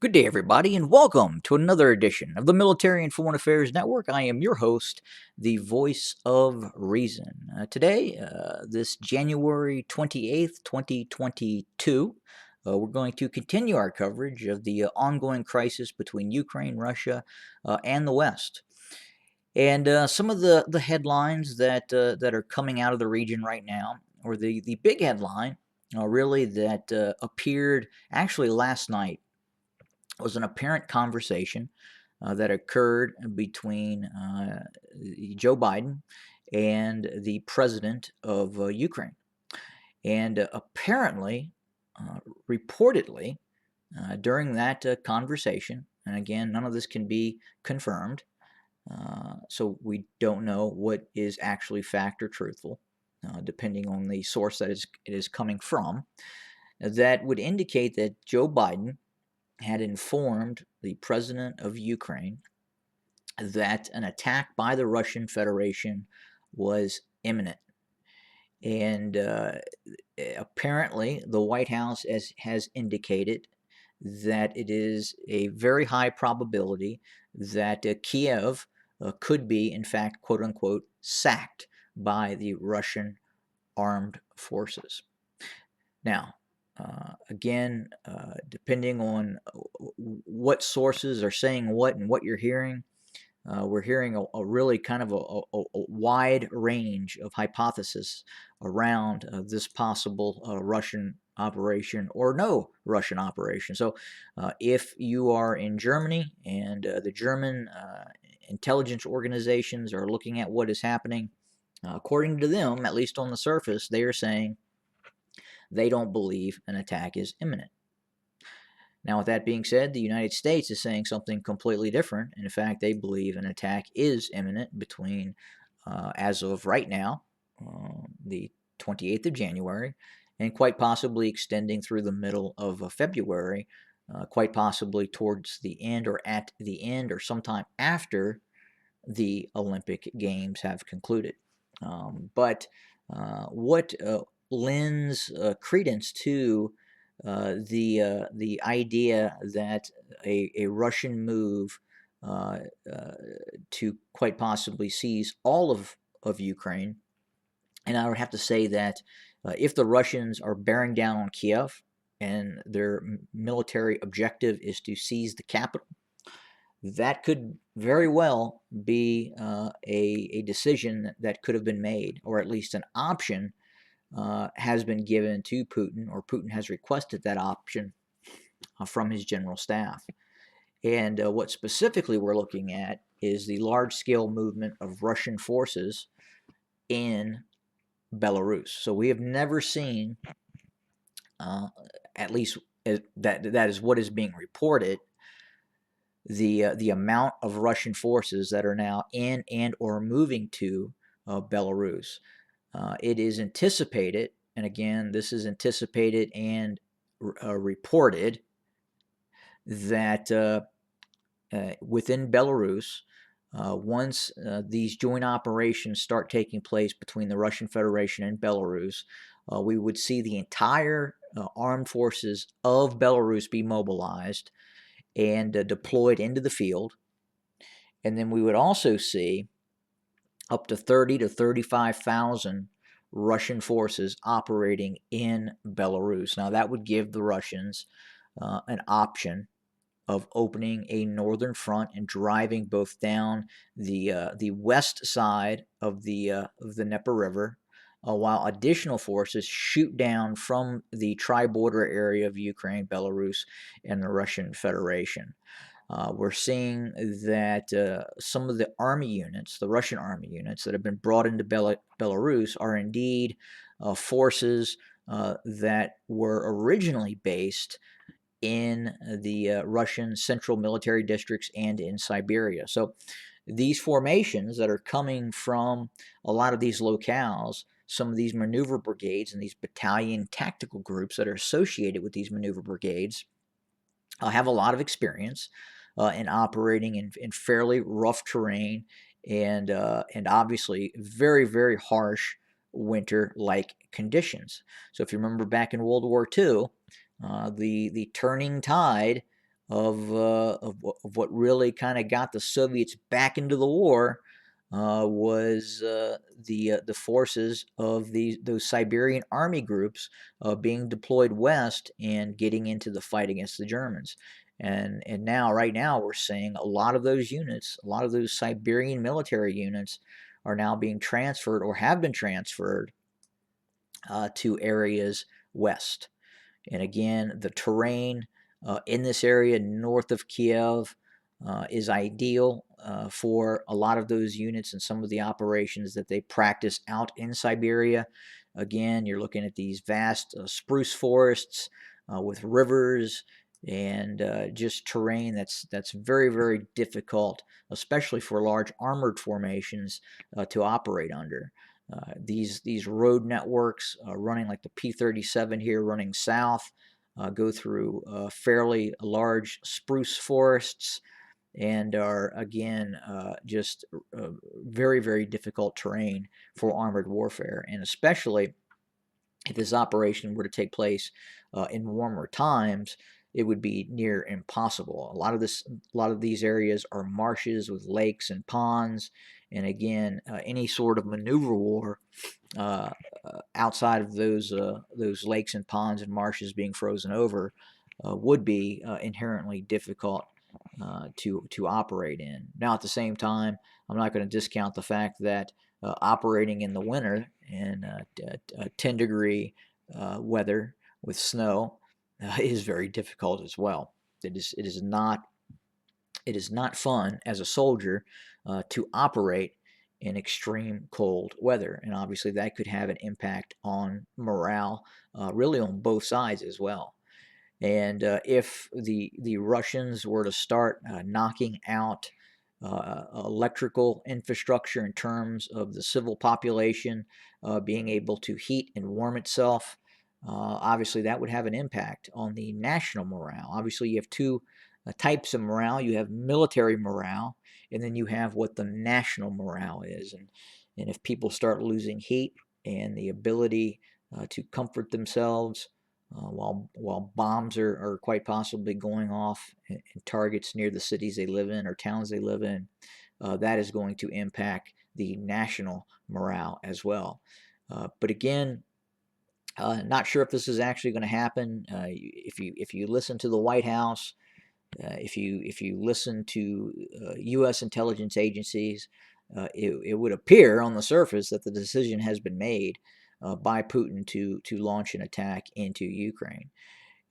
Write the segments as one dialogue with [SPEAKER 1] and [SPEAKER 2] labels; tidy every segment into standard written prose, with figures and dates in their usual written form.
[SPEAKER 1] Good day, everybody, and welcome to another edition of the Military and Foreign Affairs Network. I am your host, the voice of reason. Today, this January 28th, 2022, we're going to continue our coverage of the ongoing crisis between Ukraine, Russia, and the West. And some of the headlines that are coming out of the region right now, or the big headline, really that appeared actually last night, was an apparent conversation that occurred between Joe Biden and the president of Ukraine. And apparently, uh, reportedly, during that conversation, and again, none of this can be confirmed, so we don't know what is actually fact or truthful, depending on the source that it is coming from, that would indicate that Joe Biden had informed the president of Ukraine that an attack by the Russian Federation was imminent. And apparently, the White House has indicated that it is a very high probability that Kiev could be, in fact, quote unquote, sacked by the Russian armed forces. Now, again, depending on what sources are saying what and what you're hearing, we're hearing a really kind of a wide range of hypotheses around this possible Russian operation or no Russian operation. So, if you are in Germany and the German intelligence organizations are looking at what is happening, according to them, at least on the surface, they are saying they don't believe an attack is imminent. Now, with that being said, the United States is saying something completely different. In fact, they believe an attack is imminent between, as of right now, the 28th of January, and quite possibly extending through the middle of February, quite possibly towards the end or at the end or sometime after the Olympic Games have concluded. But what lends credence to the idea that a Russian move uh, uh, to quite possibly seize all of Ukraine, and I would have to say that if the Russians are bearing down on Kiev and their military objective is to seize the capital, that could very well be a decision that could have been made, or at least an option has been given to Putin, or Putin has requested that option from his general staff. And what specifically we're looking at is the large scale movement of Russian forces in Belarus. So we have never seen, uh, at least that is what is being reported, the amount of Russian forces that are now in and or moving to Belarus. It is anticipated, and again, this is anticipated and reported, that within Belarus, once these joint operations start taking place between the Russian Federation and Belarus, we would see the entire armed forces of Belarus be mobilized and deployed into the field. And then we would also see up to 30 to 35,000 Russian forces operating in Belarus. Now, that would give the Russians an option of opening a northern front and driving both down the west side of the Dnieper River, while additional forces shoot down from the tri-border area of Ukraine, Belarus, and the Russian Federation. We're seeing that some of the army units, the Russian army units that have been brought into Belarus, are indeed forces that were originally based in the Russian central military districts and in Siberia. So these formations that are coming from a lot of these locales, some of these maneuver brigades and these battalion tactical groups that are associated with these maneuver brigades, have a lot of experience in operating in fairly rough terrain and obviously very, very harsh winter-like conditions. So if you remember back in World War II, the turning tide of what really kind of got the Soviets back into the war was the forces of those Siberian army groups being deployed west and getting into the fight against the Germans. And now, right now, we're seeing a lot of those units, a lot of those Siberian military units, are now being transferred or have been transferred to areas west. And again, the terrain in this area north of Kiev is ideal for a lot of those units and some of the operations that they practice out in Siberia. Again, you're looking at these vast spruce forests with rivers and just terrain that's very, very difficult, especially for large armored formations to operate under. These road networks running like the P-37 here running south go through fairly large spruce forests and are again just very, very difficult terrain for armored warfare, and especially if this operation were to take place in warmer times, it would be near impossible. A lot of these areas are marshes with lakes and ponds, and again, any sort of maneuver war uh, outside of those lakes and ponds and marshes being frozen over would be inherently difficult to operate in. Now, at the same time, I'm not going to discount the fact that operating in the winter in 10-degree weather with snow is very difficult as well. It is not fun as a soldier to operate in extreme cold weather, and obviously that could have an impact on morale, really on both sides as well. And if the Russians were to start knocking out electrical infrastructure in terms of the civil population being able to heat and warm itself, obviously that would have an impact on the national morale. Obviously, you have two types of morale. You have military morale, and then you have what the national morale is. And if people start losing heat and the ability to comfort themselves while bombs are quite possibly going off in targets near the cities they live in or towns they live in, that is going to impact the national morale as well. But again, not sure if this is actually going to happen. If you listen to the White House, if you listen to U.S. intelligence agencies, it would appear on the surface that the decision has been made by Putin to launch an attack into Ukraine.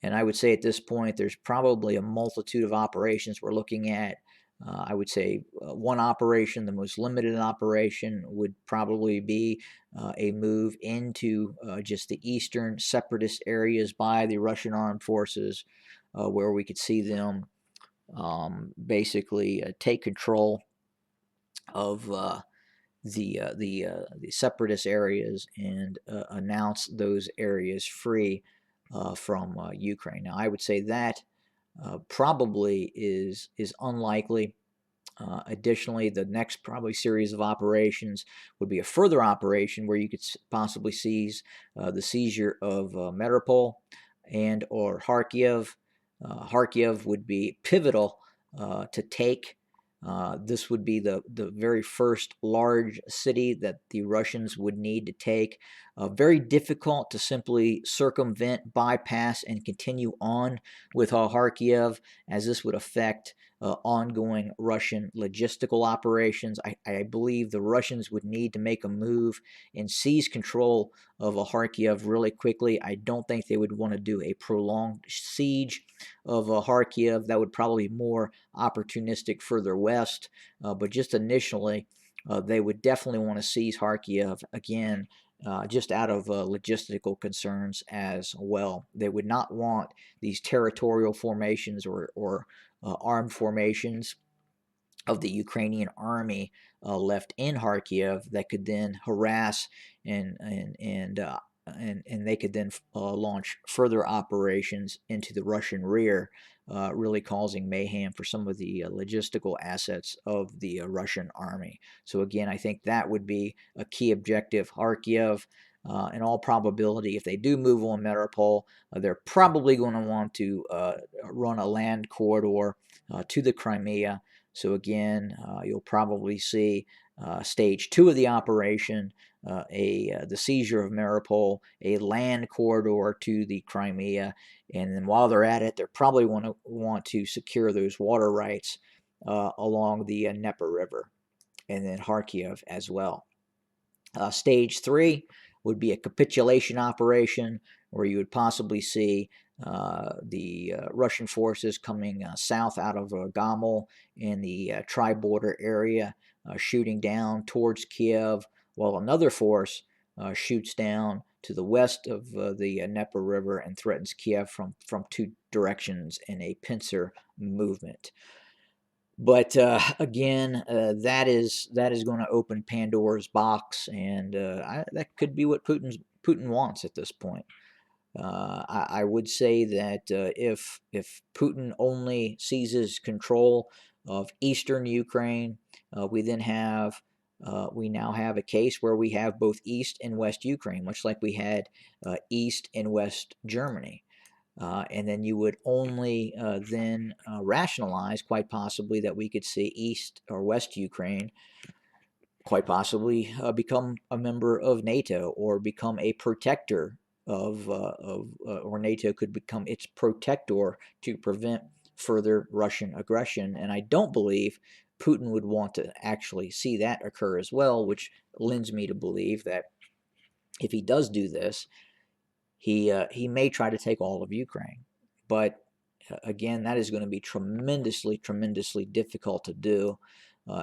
[SPEAKER 1] And I would say at this point, there's probably a multitude of operations we're looking at. I would say one operation, the most limited operation, would probably be a move into just the eastern separatist areas by the Russian armed forces, where we could see them basically take control of the separatist areas and announce those areas free from Ukraine. Now, I would say that probably is unlikely. Additionally, the next probably series of operations would be a further operation where you could possibly seize the seizure of Mariupol and or Kharkiv. Kharkiv would be pivotal to take. This would be the very first large city that the Russians would need to take. Very difficult to simply circumvent, bypass, and continue on with Kharkiv, as this would affect ongoing Russian logistical operations. I believe the Russians would need to make a move and seize control of Kharkiv really quickly. I don't think they would want to do a prolonged siege of Kharkiv. That would probably be more opportunistic further west, but just initially, they would definitely want to seize Kharkiv again. Just out of logistical concerns as well. They would not want these territorial formations or armed formations of the Ukrainian army left in Kharkiv that could then harass and they could then launch further operations into the Russian rear, really causing mayhem for some of the logistical assets of the Russian army. So again, I think that would be a key objective. Kharkiv, In all probability, if they do move on Mariupol, they're probably going to want to run a land corridor to the Crimea. So again, you'll probably see stage 2 of the operation, the seizure of Mariupol, a land corridor to the Crimea, and then while they're at it, they're probably want to secure those water rights along the Dnieper River, and then Kharkiv as well. Stage 3 would be a capitulation operation where you would possibly see the Russian forces coming south out of Gomel in the tri-border area, shooting down towards Kiev, while another force shoots down to the west of the Dnieper River and threatens Kiev from 2 directions in a pincer movement. But again, that is going to open Pandora's box, and that could be what Putin wants at this point. I would say that if Putin only seizes control of eastern Ukraine, we now have a case where we have both East and West Ukraine, much like we had East and West Germany. And then you would only then rationalize, quite possibly, that we could see East or West Ukraine quite possibly become a member of NATO or become a protector or NATO could become its protector to prevent further Russian aggression. And I don't believe Putin would want to actually see that occur as well, which lends me to believe that if he does do this, he may try to take all of Ukraine. But again, that is going to be tremendously difficult to do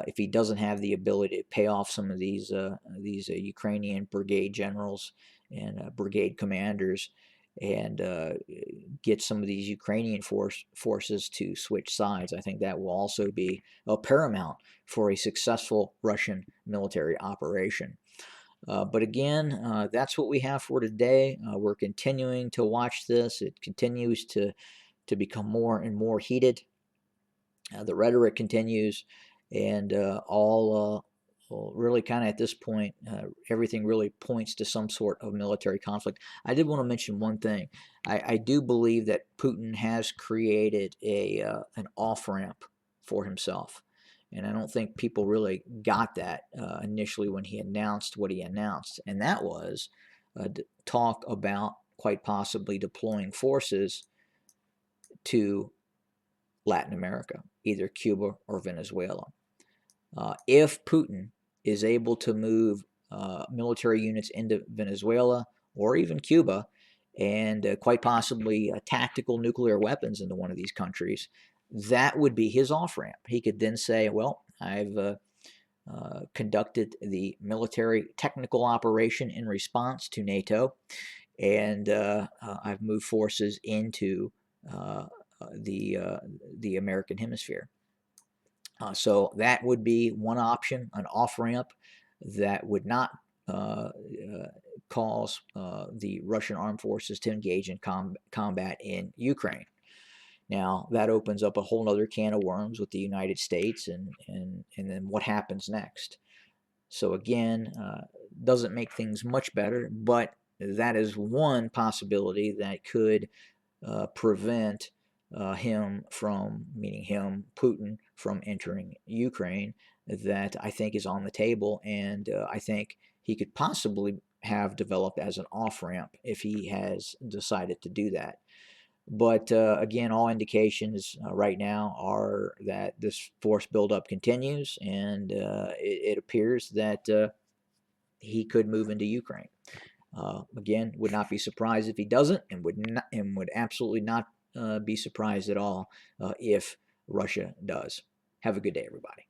[SPEAKER 1] if he doesn't have the ability to pay off some of these Ukrainian brigade generals and brigade commanders, and get some of these Ukrainian forces to switch sides. I think that will also be paramount for a successful Russian military operation. But again, that's what we have for today. We're continuing to watch this. It continues to become more and more heated. The rhetoric continues, and all really kind of at this point, everything really points to some sort of military conflict. I did want to mention one thing. I do believe that Putin has created an off-ramp for himself. And I don't think people really got that initially when he announced what he announced. And that was talk about quite possibly deploying forces to Latin America, either Cuba or Venezuela. If Putin is able to move military units into Venezuela or even Cuba, and quite possibly tactical nuclear weapons into one of these countries, that would be his off-ramp. He could then say, well, I've conducted the military technical operation in response to NATO, and I've moved forces into the American hemisphere. So that would be one option, an off-ramp that would not cause the Russian armed forces to engage in combat in Ukraine. Now, that opens up a whole other can of worms with the United States, and then what happens next. So again, doesn't make things much better, but that is one possibility that could prevent him from, meaning him, Putin, from entering Ukraine, that I think is on the table, and I think he could possibly have developed as an off-ramp if he has decided to do that. But again, all indications right now are that this force buildup continues, and it appears that he could move into Ukraine. Again, would not be surprised if he doesn't, and would absolutely not be surprised at all if Russia does. Have a good day, everybody.